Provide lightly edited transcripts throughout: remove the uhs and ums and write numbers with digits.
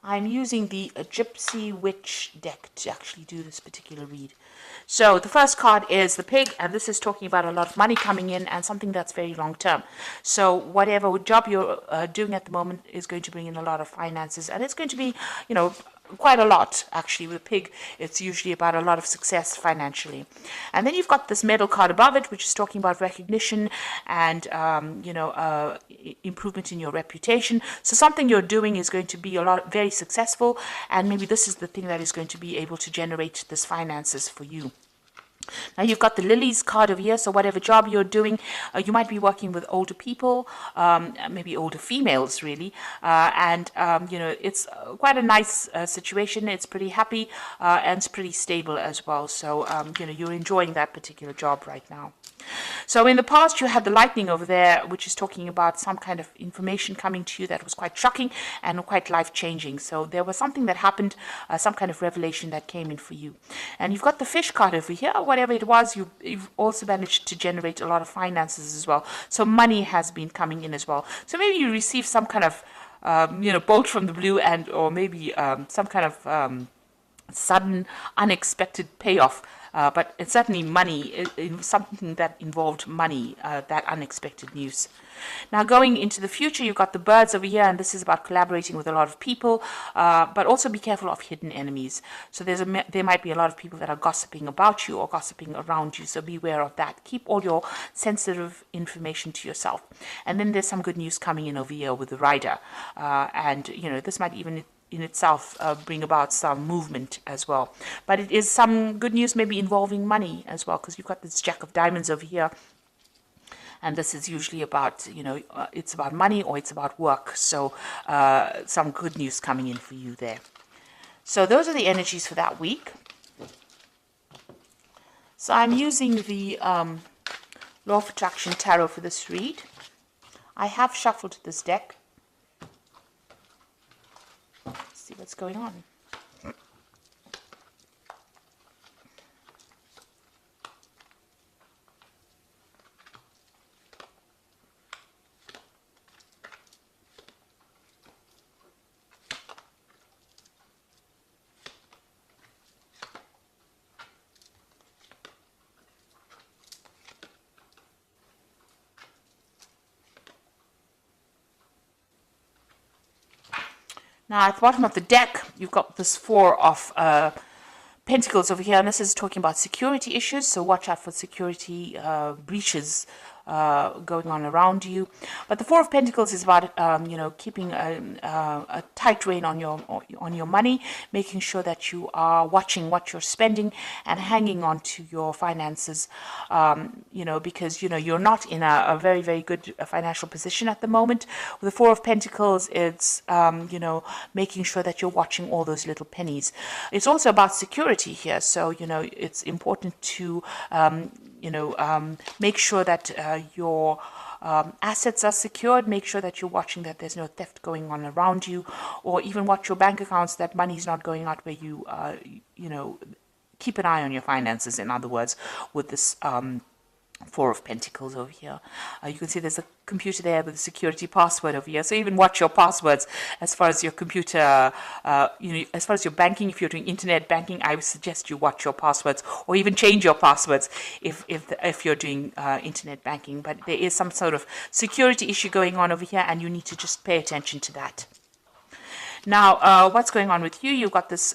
I'm using the Gypsy Witch deck to actually do this particular read. So the first card is the pig, and this is talking about a lot of money coming in and something that's very long term. So whatever job you're doing at the moment is going to bring in a lot of finances, and it's going to be, quite a lot actually. With pig, it's usually about a lot of success financially. And then you've got this medal card above it, which is talking about recognition and improvement in your reputation. So something you're doing is going to be very successful, and maybe this is the thing that is going to be able to generate this finances for you. Now you've got the lilies card over here, so whatever job you're doing, you might be working with older people, maybe older females really, and it's quite a nice situation. It's pretty happy and it's pretty stable as well, so you're enjoying that particular job right now. So in the past, you had the lightning over there, which is talking about some kind of information coming to you that was quite shocking and quite life-changing. So there was something that happened, some kind of revelation that came in for you. And you've got the fish card over here. Whatever it was, you've also managed to generate a lot of finances as well. So money has been coming in as well. So maybe you received some kind of, bolt from the blue, or maybe some kind of sudden, unexpected payoff. But it's certainly money, something that involved money, that unexpected news. Now going into the future, you've got the birds over here, and this is about collaborating with a lot of people, but also be careful of hidden enemies. So there might be a lot of people that are gossiping about you or gossiping around you, so beware of that. Keep all your sensitive information to yourself. And then there's some good news coming in over here with the rider, and this might even in itself bring about some movement as well. But it is some good news maybe involving money as well, because you've got this Jack of Diamonds over here. And this is usually about, it's about money or it's about work. So some good news coming in for you there. So those are the energies for that week. So I'm using the Law of Attraction Tarot for this read. I have shuffled this deck. See what's going on. Now, at the bottom of the deck, you've got this Four of Pentacles over here, and this is talking about security issues, so watch out for security breaches going on around you. But the Four of Pentacles is about keeping a tight rein on your money, making sure that you are watching what you're spending and hanging on to your finances, because you're not in a very, very good financial position at the moment. With the Four of Pentacles, it's making sure that you're watching all those little pennies. It's also about security here, so it's important to make sure that your assets are secured. Make sure that you're watching that there's no theft going on around you, or even watch your bank accounts, that money's not going out where you, keep an eye on your finances, in other words, with this Four of Pentacles over here. You can see there's a computer there with a security password over here. So even watch your passwords as far as your computer, as far as your banking. If you're doing internet banking, I would suggest you watch your passwords, or even change your passwords if you're doing internet banking. But there is some sort of security issue going on over here, and you need to just pay attention to that. Now, what's going on with you? You've got this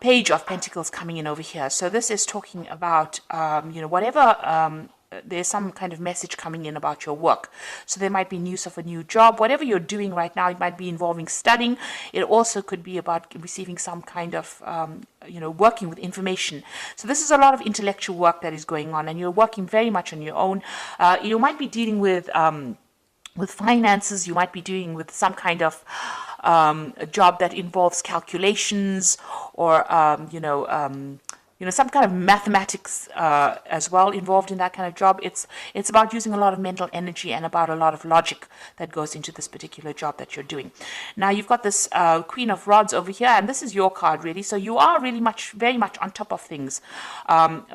Page of Pentacles coming in over here. So this is talking about, whatever, there's some kind of message coming in about your work. So there might be news of a new job. Whatever you're doing right now, it might be involving studying. It also could be about receiving some kind of, working with information. So this is a lot of intellectual work that is going on, and you're working very much on your own. You might be dealing with finances. You might be dealing with some kind of a job that involves calculations, or some kind of mathematics as well involved in that kind of job. It's about using a lot of mental energy and about a lot of logic that goes into this particular job that you're doing. Now you've got this Queen of Rods over here, and this is your card really. So you are really very much on top of things.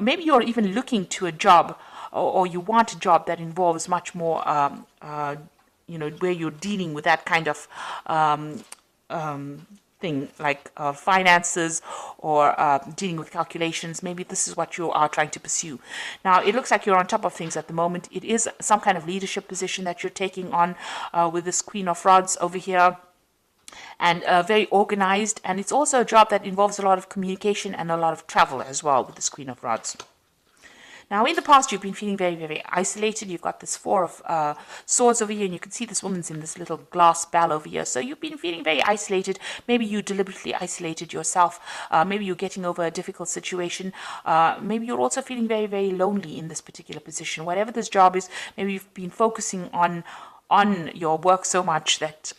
Maybe you're even looking to a job, or you want a job that involves much more where you're dealing with that kind of thing, like finances or dealing with calculations. Maybe this is what you are trying to pursue. Now, it looks like you're on top of things at the moment. It is some kind of leadership position that you're taking on with this Queen of Rods over here, and very organized. And it's also a job that involves a lot of communication and a lot of travel as well with this Queen of Rods. Now, in the past, you've been feeling very, very isolated. You've got this Four of Swords over here, and you can see this woman's in this little glass bell over here. So you've been feeling very isolated. Maybe you deliberately isolated yourself. Maybe you're getting over a difficult situation. Maybe you're also feeling very, very lonely in this particular position. Whatever this job is, maybe you've been focusing on your work so much that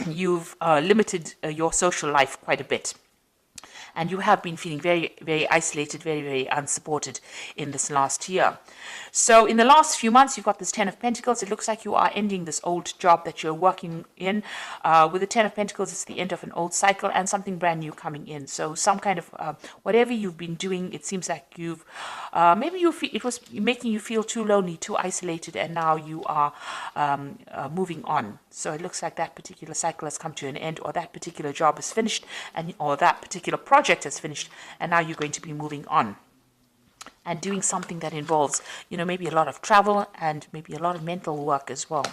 you've limited your social life quite a bit. And you have been feeling very, very isolated, very, very unsupported in this last year. So in the last few months, you've got this Ten of Pentacles. It looks like you are ending this old job that you're working in. With the Ten of Pentacles, it's the end of an old cycle and something brand new coming in. So some kind of whatever you've been doing, it seems like you've maybe it was making you feel too lonely, too isolated, and now you are moving on. So it looks like that particular cycle has come to an end, or that particular job is finished, or that particular project is finished, and now you're going to be moving on and doing something that involves, maybe a lot of travel and maybe a lot of mental work as well.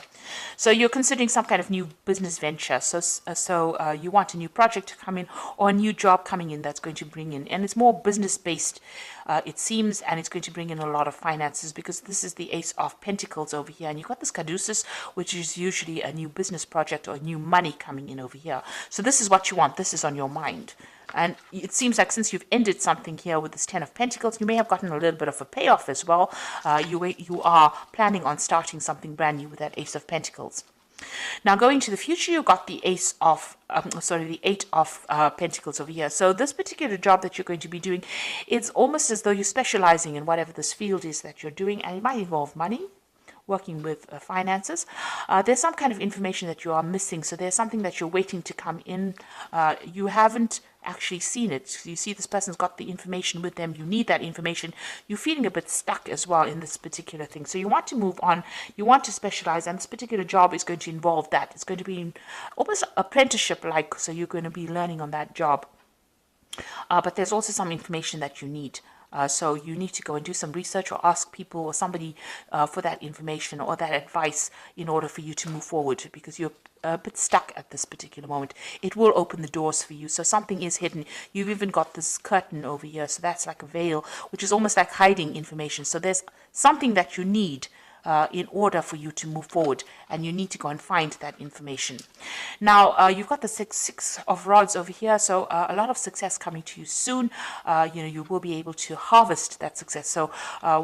So you're considering some kind of new business venture. So you want a new project to come in, or a new job coming in that's going to bring in, and it's more business based, it seems, and it's going to bring in a lot of finances, because this is the Ace of Pentacles over here, and you've got this Caduceus, which is usually a new business project or new money coming in over here. So this is what you want. This is on your mind. And it seems like since you've ended something here with this Ten of Pentacles, you may have gotten a little bit of a payoff as well. You are planning on starting something brand new with that Ace of Pentacles. Now, going to the future, you've got the Eight of Pentacles over here. So this particular job that you're going to be doing, it's almost as though you're specializing in whatever this field is that you're doing, and it might involve money, working with finances. There's some kind of information that you are missing. So there's something that you're waiting to come in. You haven't actually seen it. You see this person's got the information with them. You need that information. You're feeling a bit stuck as well in this particular thing. So you want to move on. You want to specialize, and this particular job is going to involve that. It's going to be almost apprenticeship-like. So you're going to be learning on that job. But there's also some information that you need. So you need to go and do some research, or ask people or somebody for that information or that advice in order for you to move forward, because you're a bit stuck at this particular moment. It will open the doors for you. So something is hidden. You've even got this curtain over here. So that's like a veil, which is almost like hiding information. So there's something that you need in order for you to move forward, and you need to go and find that information. Now, you've got the six of Rods over here, so a lot of success coming to you soon. You will be able to harvest that success. So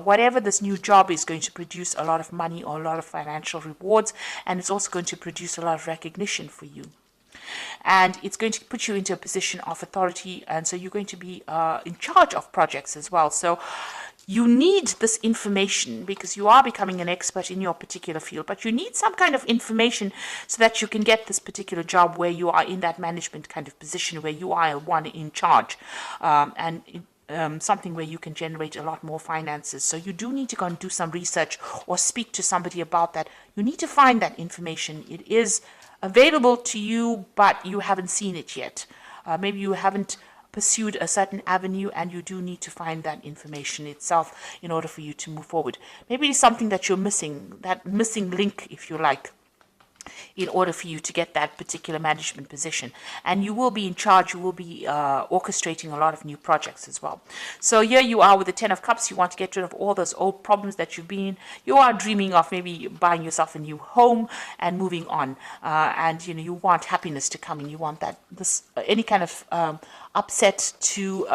whatever this new job is going to produce a lot of money or a lot of financial rewards, and it's also going to produce a lot of recognition for you. And it's going to put you into a position of authority, and so you're going to be in charge of projects as well. So you need this information because you are becoming an expert in your particular field, but you need some kind of information so that you can get this particular job where you are in that management kind of position, where you are one in charge, something where you can generate a lot more finances. So you do need to go and do some research or speak to somebody about that. You need to find that information. It is available to you, but you haven't seen it yet. Maybe you haven't pursued a certain avenue, and you do need to find that information itself in order for you to move forward. Maybe it's something that you're missing, that missing link, if you like, in order for you to get that particular management position. And you will be in charge, you will be orchestrating a lot of new projects as well. So here you are with the Ten of Cups. You want to get rid of all those old problems that you are dreaming of maybe buying yourself a new home and moving on. And you want happiness to come in. You want any kind of upset to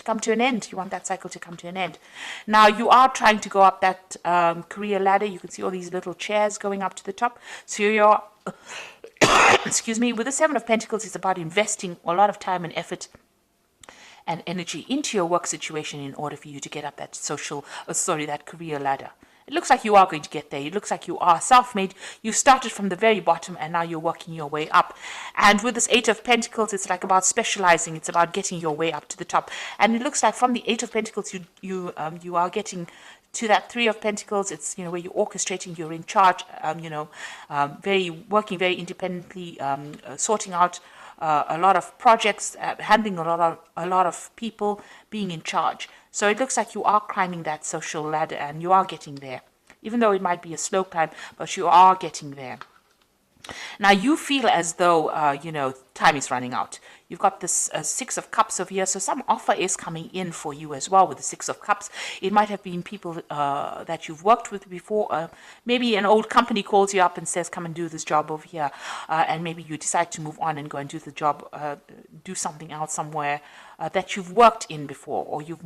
come to an end. You want that cycle to come to an end. Now, you are trying to go up that career ladder. You can see all these little chairs going up to the top. So you're, excuse me, with the Seven of Pentacles, it's about investing a lot of time and effort and energy into your work situation in order for you to get up that that career ladder. It looks like you are going to get there. It looks like you are self-made. You started from the very bottom, and now you're working your way up. And with this Eight of Pentacles, it's like about specializing. It's about getting your way up to the top. And it looks like from the Eight of Pentacles, you are getting to that Three of Pentacles. It's, you know, where you're orchestrating, you're in charge, working very independently, sorting out a lot of projects, handling a lot of people, being in charge. So it looks like you are climbing that social ladder and you are getting there. Even though it might be a slow climb, but you are getting there. Now you feel as though, time is running out. You've got this Six of Cups over here, so some offer is coming in for you as well with the Six of Cups. It might have been people that you've worked with before. Maybe an old company calls you up and says, come and do this job over here. And maybe you decide to move on and go and do the job, do something else somewhere that you've worked in before, or you've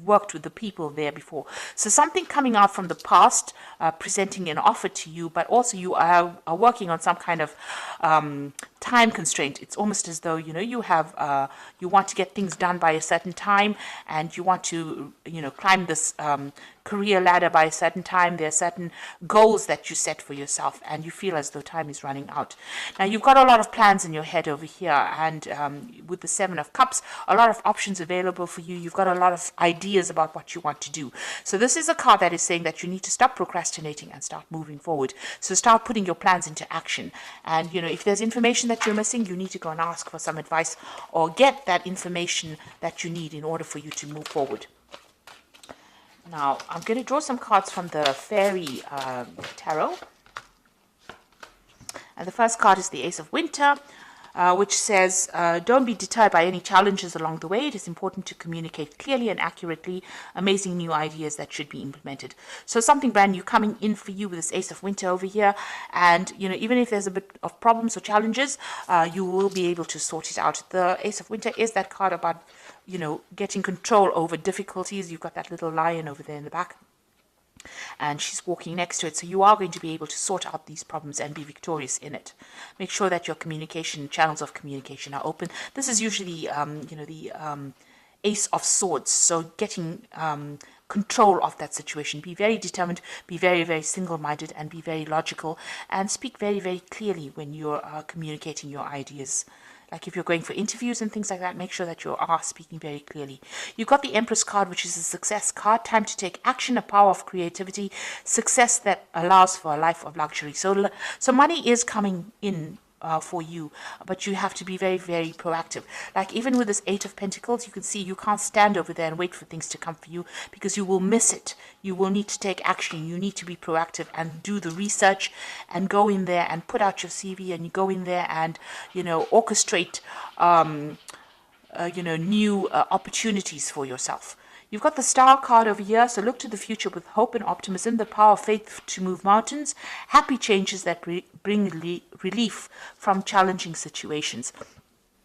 worked with the people there before. So something coming out from the past, presenting an offer to you, but also you are working on some kind of time constraint. It's almost as though, you have, you want to get things done by a certain time, and you want to, climb this career ladder by a certain time. There are certain goals that you set for yourself, and you feel as though time is running out. Now, you've got a lot of plans in your head over here, and with the Seven of Cups, a lot of options available for you. You've got a lot of ideas about what you want to do. So this is a card that is saying that you need to stop procrastinating and start moving forward. So start putting your plans into action. And, if there's information that you're missing, you need to go and ask for some advice or get that information that you need in order for you to move forward. Now, I'm going to draw some cards from the Fairy Tarot. And the first card is the Ace of Winter, which says, don't be deterred by any challenges along the way. It is important to communicate clearly and accurately amazing new ideas that should be implemented. So something brand new coming in for you with this Ace of Winter over here. And, even if there's a bit of problems or challenges, you will be able to sort it out. The Ace of Winter is that card about, getting control over difficulties. You've got that little lion over there in the back, and she's walking next to it. So you are going to be able to sort out these problems and be victorious in it. Make sure that your channels of communication are open. This is usually, the Ace of Swords. So getting control of that situation. Be very determined, be very, very single-minded, and be very logical, and speak very, very clearly when you're communicating your ideas. Like if you're going for interviews and things like that, make sure that you are speaking very clearly. You've got the Empress card, which is a success card. Time to take action, a power of creativity, success that allows for a life of luxury. So money is coming in for you, but you have to be very, very proactive. Like even with this Eight of Pentacles, you can see you can't stand over there and wait for things to come for you, because you will miss it. You will need to take action. You need to be proactive and do the research and go in there and put out your CV, and you go in there and, orchestrate, new opportunities for yourself. You've got the Star card over here, so look to the future with hope and optimism, the power of faith to move mountains, happy changes that bring relief from challenging situations.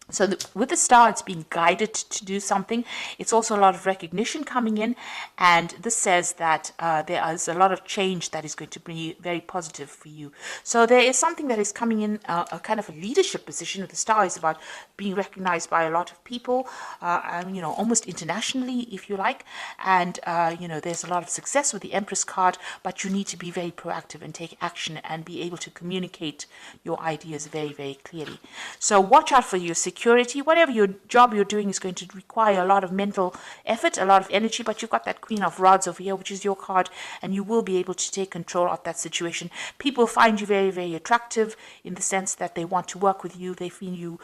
So with the Star, it's being guided to do something. It's also a lot of recognition coming in, and this says that there is a lot of change that is going to be very positive for you. So there is something that is coming in, a kind of a leadership position. The Star is about being recognized by a lot of people, almost internationally, if you like. And, there's a lot of success with the Empress card, but you need to be very proactive and take action and be able to communicate your ideas very, very clearly. So watch out for your security. Whatever your job you're doing is going to require a lot of mental effort, a lot of energy, but you've got that Queen of Rods over here, which is your card, and you will be able to take control of that situation. People find you very, very attractive in the sense that they want to work with you. They feel you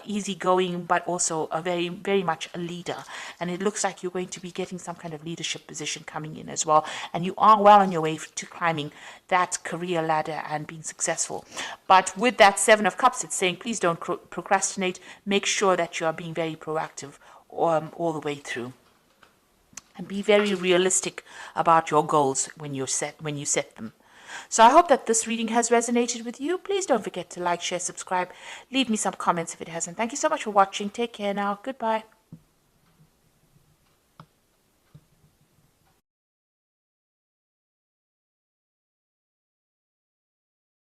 easygoing, but also a very, very much a leader. And it looks like you're going to be getting some kind of leadership position coming in as well. And you are well on your way to climbing that career ladder and being successful. But with that Seven of Cups, it's saying, please don't procrastinate. Make sure that you are being very proactive all the way through, and be very realistic about your goals when you set them. So I hope that this reading has resonated with you. Please don't forget to like, share, subscribe. Leave me some comments if it hasn't. Thank you so much for watching. Take care now. Goodbye.